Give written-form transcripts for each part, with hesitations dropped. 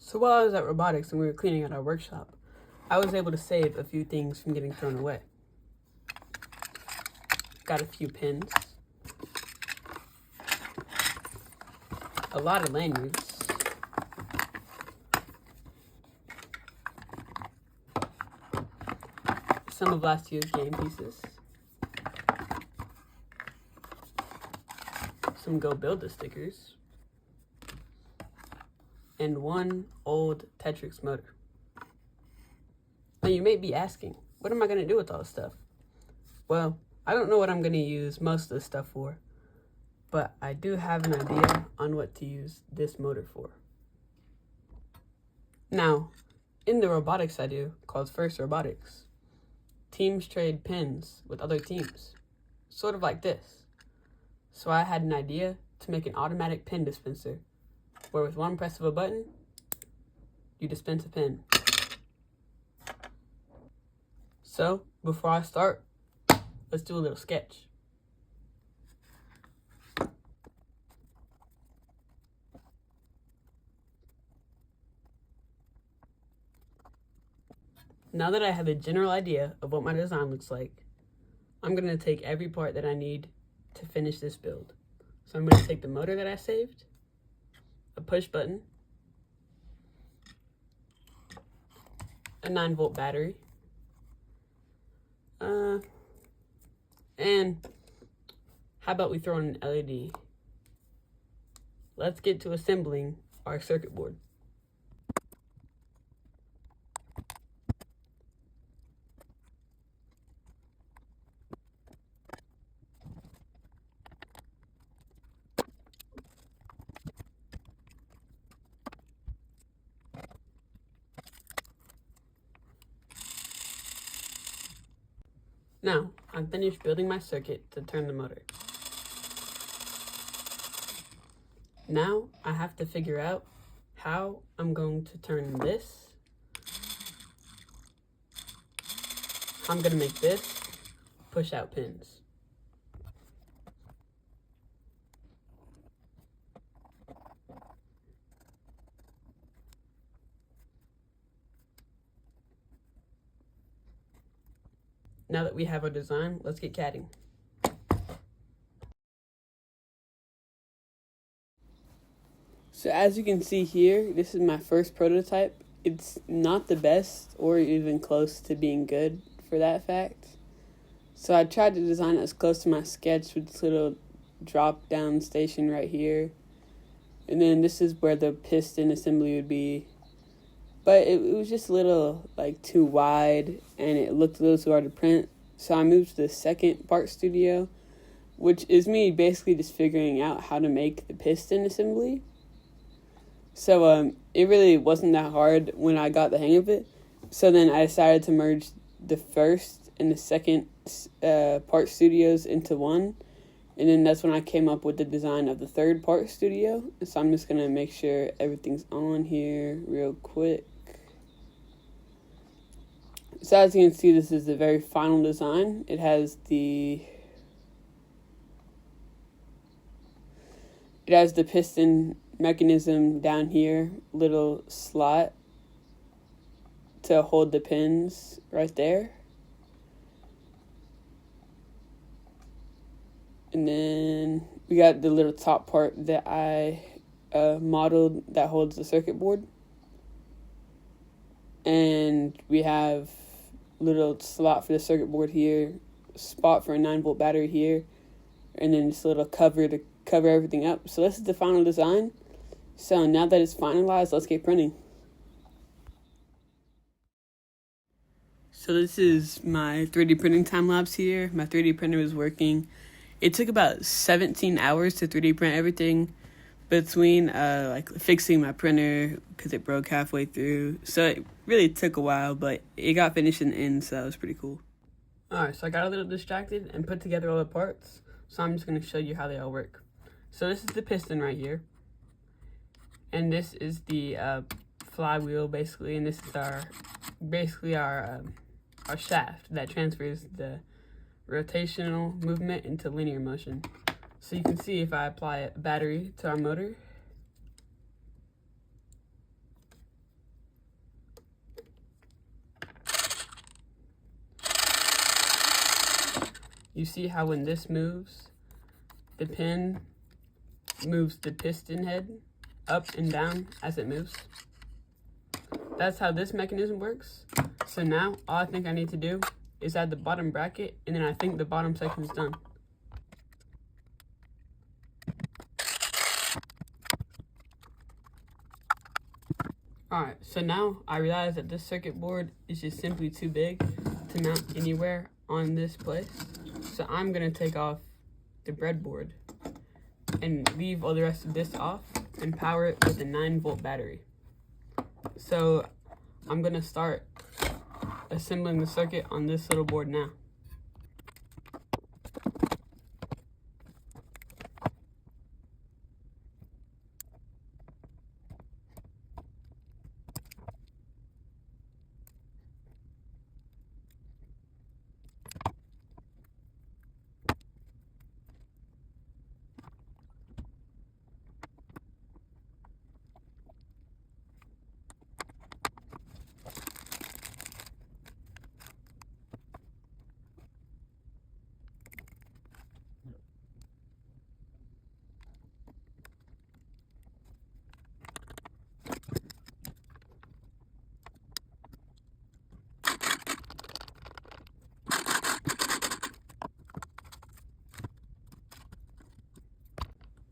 So while I was at robotics and we were cleaning out our workshop, I was able to save a few things from getting thrown away. Got a few pins, a lot of lanyards, some of last year's game pieces, some Go Build It stickers, and one old Tetrix motor. Now you may be asking, what am I going to do with all this stuff? Well, I don't know what I'm going to use most of this stuff for, but I do have an idea on what to use this motor for. Now, in the robotics I do, called First Robotics, teams trade pins with other teams, sort of like this. So I had an idea to make an automatic pin dispenser, where with one press of a button, you dispense a pin. So, before I start, let's do a little sketch. Now that I have a general idea of what my design looks like, I'm going to take every part that I need to finish this build. So I'm going to take the motor that I saved, a push button, a 9-volt battery, and how about we throw in an LED? Let's get to assembling our circuit board. Now, I'm finished building my circuit to turn the motor. Now, I have to figure out how I'm going to turn this, how I'm going to make this push out pins. Now that we have our design, let's get catting. So as you can see here, this is my first prototype. It's not the best or even close to being good for that fact. So I tried to design it as close to my sketch with this little drop down station right here. And then this is where the piston assembly would be. But it was just a little too wide and it looked a little too hard to print. So I moved to the second part studio, which is me basically just figuring out how to make the piston assembly. So it really wasn't that hard when I got the hang of it. So then I decided to merge the first and the second part studios into one. And then that's when I came up with the design of the third part studio. So I'm just going to make sure everything's on here real quick. So as you can see, this is the very final design. It has the piston mechanism down here, little slot to hold the pins right there. And then we got the little top part that I modeled that holds the circuit board. And we have little slot for the circuit board here, spot for a 9-volt battery here, and then this little cover to cover everything up. So this is the final design. So now that it's finalized, let's get printing. So this is my 3D printing time lapse here. My 3D printer is working. It took about 17 hours to 3D print everything between fixing my printer because it broke halfway through. So it really took a while, but it got finished in the end, so that was pretty cool. Alright, so I got a little distracted and put together all the parts. So I'm just going to show you how they all work. So this is the piston right here. And this is the flywheel basically, and this is our shaft that transfers the rotational movement into linear motion. So you can see if I apply a battery to our motor, You see how when this moves, the pin moves the piston head up and down as it moves? That's how this mechanism works. So now all I think I need to do is add the bottom bracket, and then I think the bottom section is done. Alright, so now I realize that this circuit board is just simply too big to mount anywhere on this place. So I'm gonna take off the breadboard and leave all the rest of this off and power it with a 9-volt battery. So I'm gonna start assembling the circuit on this little board now.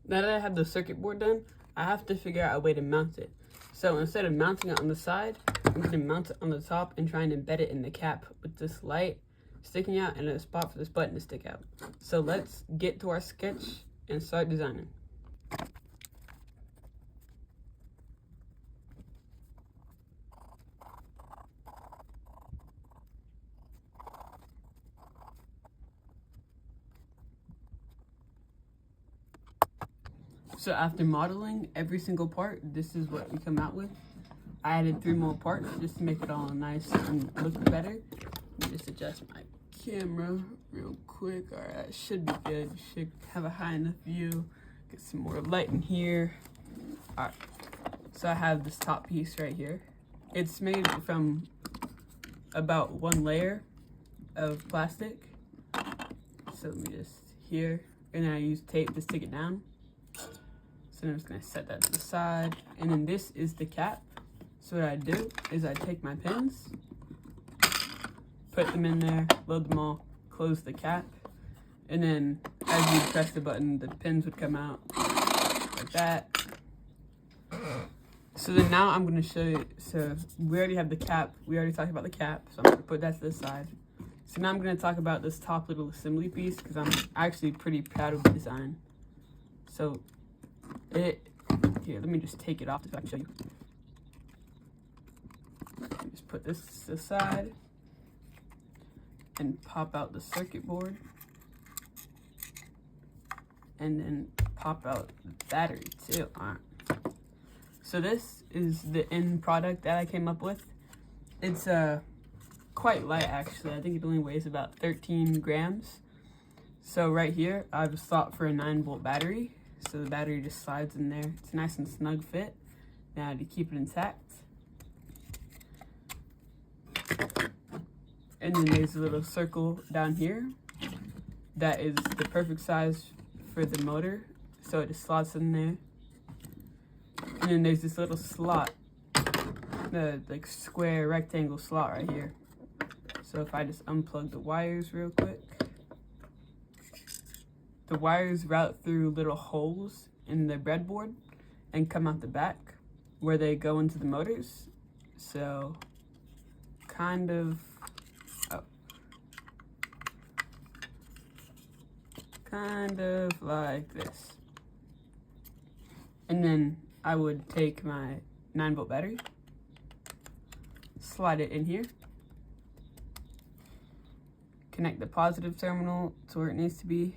Now that I have the circuit board done, I have to figure out a way to mount it. So instead of mounting it on the side, I'm going to mount it on the top and try and embed it in the cap with this light sticking out and a spot for this button to stick out. So let's get to our sketch and start designing. So after modeling every single part, this is what we come out with. I added 3 more parts just to make it all nice and look better. Let me just adjust my camera real quick. All right, that should be good. Should have a high enough view. Get some more light in here. All right, so I have this top piece right here. It's made from about 1 layer of plastic. So let me just here, and then I use tape to stick it down. So I'm just gonna set that to the side. And then this is the cap. So what I do is I take my pins, put them in there, load them all, close the cap. And then as you press the button, the pins would come out like that. So then now I'm gonna show you, so we already have the cap. We already talked about the cap, so I'm gonna put that to the side. So now I'm gonna talk about this top little assembly piece because I'm actually pretty proud of the design. So here, let me just take it off so I can show you. Just put this to the side and pop out the circuit board, and then pop out the battery too. All right. So this is the end product that I came up with. It's quite light actually. I think it only weighs about 13 grams. So right here, I've thought for a 9-volt battery. So the battery just slides in there. It's a nice and snug fit. Now to keep it intact. And then there's a little circle down here that is the perfect size for the motor. So it just slots in there. And then there's this little slot, the like square rectangle slot right here. So if I just unplug the wires real quick, the wires route through little holes in the breadboard and come out the back where they go into the motors. So kind of like this. And then I would take my 9-volt battery, slide it in here, connect the positive terminal to where it needs to be,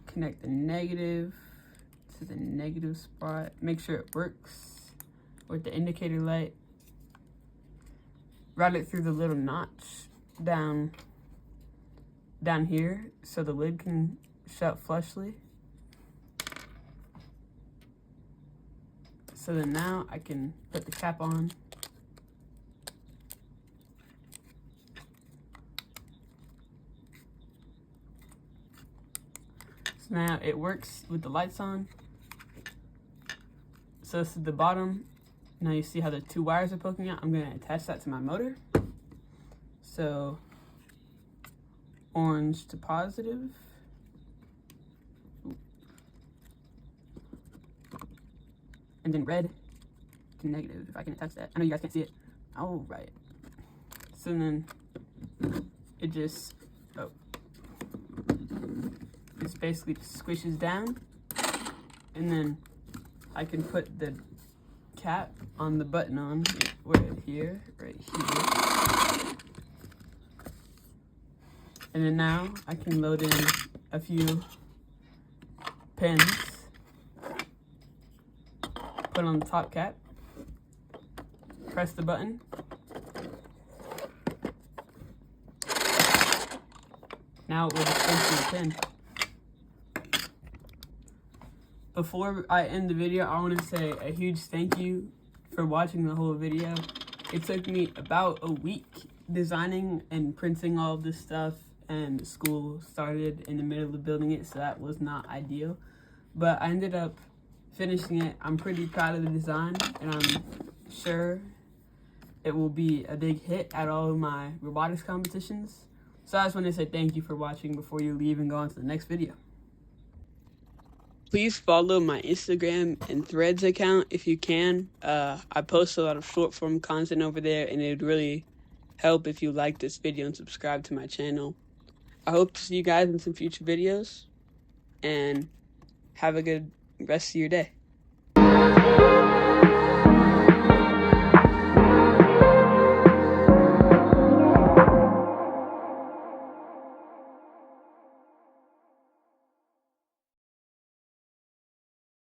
connect the negative to the negative spot, make sure it works with the indicator light, route it through the little notch down here so the lid can shut flushly. So then now I can put the cap on. So now it works with the lights on. So this is the bottom. Now you see how the two wires are poking out. I'm going to attach that to my motor. So orange to positive. And then red to negative, if I can attach that. I know you guys can't see it. All right. So then it just, it's basically squishes down. And then I can put the cap on the button on right here. And then now I can load in a few pins. Put on the top cap, press the button, now it will dispense the pin. Before I end the video, I want to say a huge thank you for watching the whole video. It took me about a week designing and printing all of this stuff, and school started in the middle of building it, so that was not ideal. But I ended up finishing it. I'm pretty proud of the design, and I'm sure it will be a big hit at all of my robotics competitions. So I just want to say thank you for watching before you leave and go on to the next video. Please follow my Instagram and Threads account if you can. I post a lot of short form content over there, and it would really help if you like this video and subscribe to my channel. I hope to see you guys in some future videos, and have a good rest of your day.